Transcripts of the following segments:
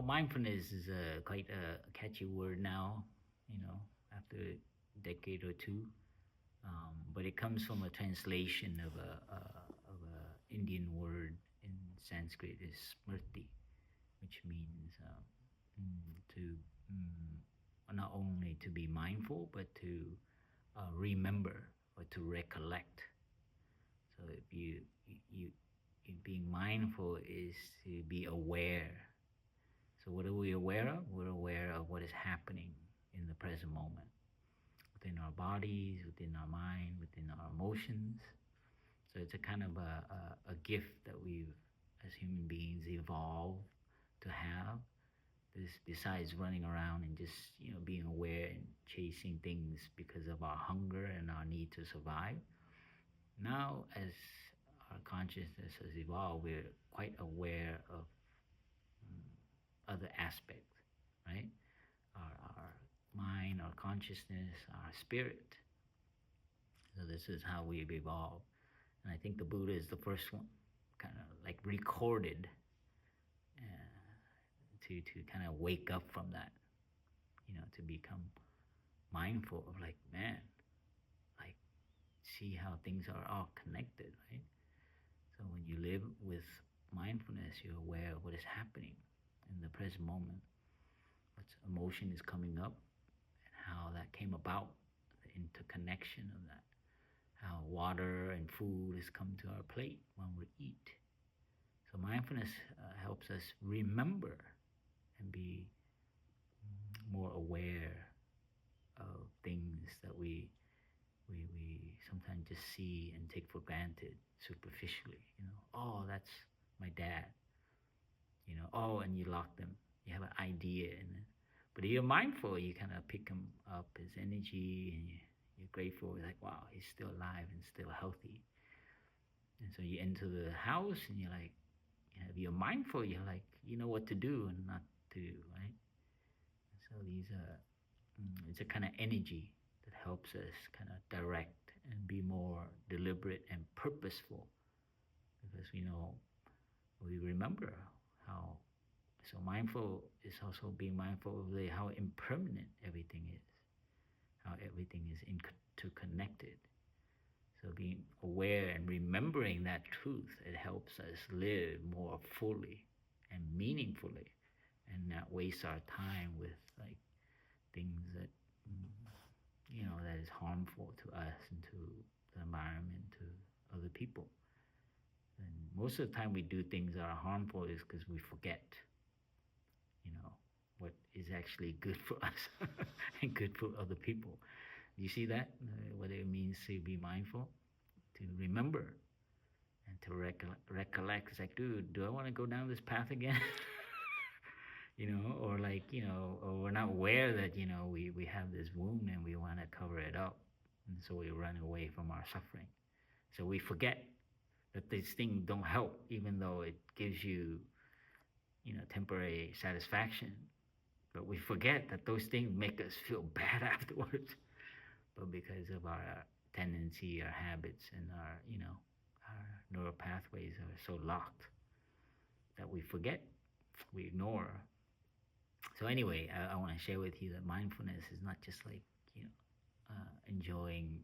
mindfulness is quite a catchy word now, after a decade or two. But it comes from a translation of a Indian word in Sanskrit is smrti, which means to not only to be mindful, but to remember or to recollect. So if you being mindful is to be aware. So what are we aware of? We're aware of what is happening in the present moment, within our bodies, within our mind, within our emotions. So it's a kind of a gift that we've, as human beings, evolved to have. This, besides running around and just being aware and chasing things because of our hunger and our need to survive. Now, as our consciousness has evolved, we're quite aware of other aspects, right? Our mind, our consciousness, our spirit. So this is how we've evolved. And I think the Buddha is the first one, kind of like recorded to kind of wake up from that, to become mindful of like, man, like see how things are all connected, right? So when you live with mindfulness, you're aware of what is happening in the present moment, what emotion is coming up, and how that came about, the interconnection of that, how water and food has come to our plate when we eat. So mindfulness helps us remember and be more aware of things that we sometimes just see and take for granted superficially. Oh, that's my dad. Oh, and you lock them. You have an idea, but if you're mindful, you kind of pick him up, his energy, and you're grateful. You're like, wow, he's still alive and still healthy. And so you enter the house, and you're like, if you're mindful, you're like, you know what to do and not to do, right? So these are, it's a kind of energy that helps us kind of direct and be more deliberate and purposeful, because we remember how. So mindful is also being mindful of how impermanent everything is, how everything is interconnected. So being aware and remembering that truth, it helps us live more fully and meaningfully, and not waste our time with like things that that is harmful to us and to the environment, to other people. And most of the time we do things that are harmful is because we forget, what is actually good for us and good for other people. You see that? What it means to be mindful, to remember, and to recollect. It's like, dude, do I want to go down this path again? Or like, or we're not aware that, we have this wound and we want to cover it up. And so we run away from our suffering. So we forget that these things don't help, even though it gives you, temporary satisfaction. But we forget that those things make us feel bad afterwards. But because of our tendency, our habits, and our neural pathways are so locked that we forget, we ignore. So anyway, I want to share with you that mindfulness is not just like, enjoying,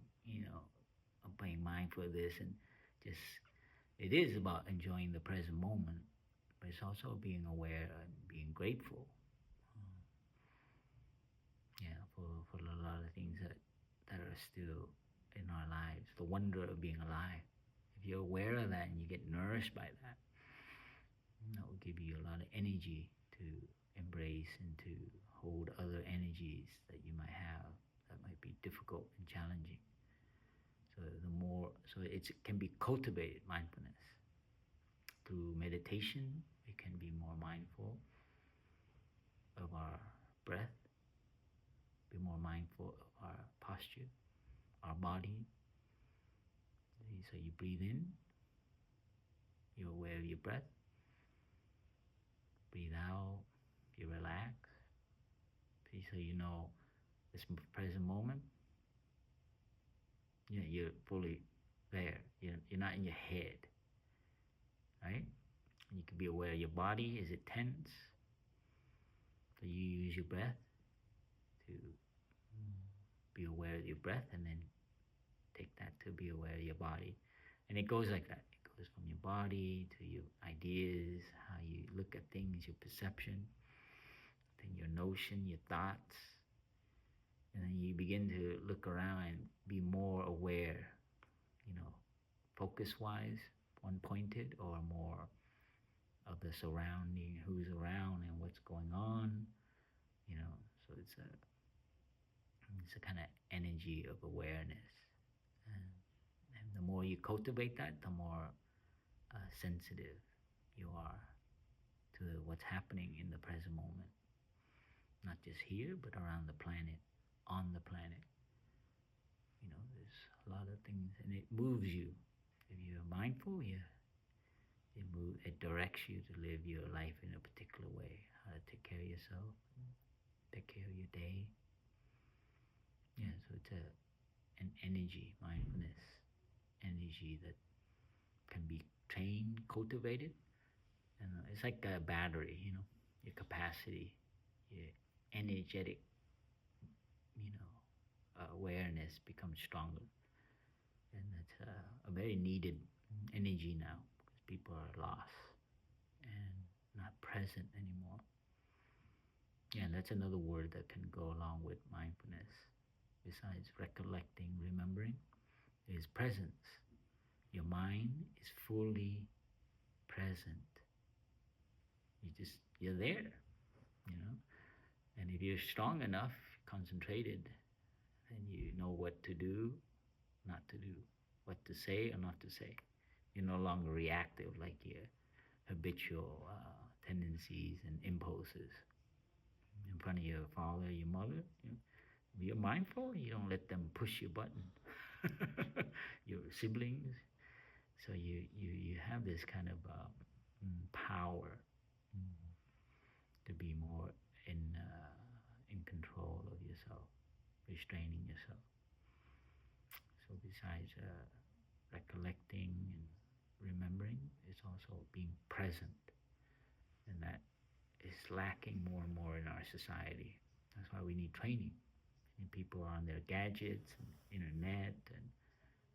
being mindful of this, and just, it is about enjoying the present moment, but it's also being aware and being grateful. Yeah, for a lot of things that are still in our lives. The wonder of being alive. If you're aware of that and you get nourished by that, that will give you a lot of energy to embrace and to hold other energies that you might have that might be difficult and challenging. So it can be cultivated, mindfulness. Through meditation, we can be more mindful of our breath, be more mindful of our posture, our body. So you breathe in, you're aware of your breath. Breathe out, you relax. So this present moment, you're fully there. You're not in your head, right? And you can be aware of your body. Is it tense? use your breath to be aware of your breath, and then take that to be aware of your body. And it goes like that. It goes from your body to your ideas, how you look at things, your perception, then your notion, your thoughts. And then you begin to look around and be more aware, focus-wise, one-pointed, or more of the surrounding, who's around and what's going on, so it's a kind of energy of awareness. And the more you cultivate that, the more sensitive you are to what's happening in the present moment. Not just here, but around the planet, on the planet. There's a lot of things, and it moves you. If you're mindful, it directs you to live your life in a particular way. How to take care of yourself, take care of your day. Yeah, so it's an energy, mindfulness energy that can be trained, cultivated. And it's like a battery, your capacity, your energetic, awareness becomes stronger. And it's a very needed energy now, because people are lost and not present anymore. Yeah, and that's another word that can go along with mindfulness. Besides recollecting, remembering, is presence. Your mind is fully present. You're there, And if you're strong enough, concentrated, then you know what to do, not to do, what to say or not to say. You're no longer reactive like your habitual tendencies and impulses. In front of your father, your mother, if you're mindful, you don't let them push your button. Your siblings. So you have this kind of power to be more in control of yourself, restraining yourself. So besides recollecting and remembering, it's also being present, and that is lacking more and more in our society. That's why we need training. And people are on their gadgets and internet, and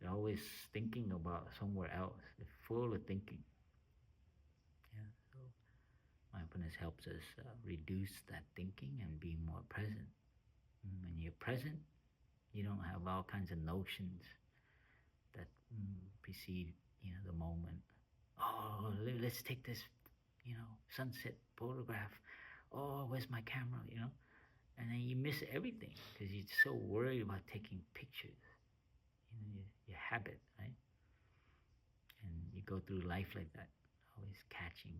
they're always thinking about somewhere else. They're full of thinking. Yeah, so mindfulness helps us reduce that thinking and be more present. When you're present, you don't have all kinds of notions that precede, the moment. Oh, let's take this, sunset photograph. Oh, where's my camera? And then you miss everything because you're so worried about taking pictures. Your habit, right? And you go through life like that, always catching,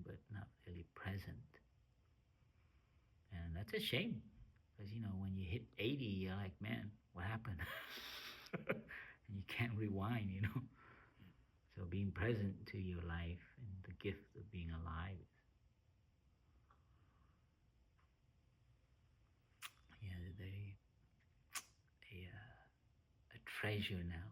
but not really present. And that's a shame, because when you hit 80, you're like, man, what happened? And you can't rewind. So being present to your life and the gift of being alive, a treasure now.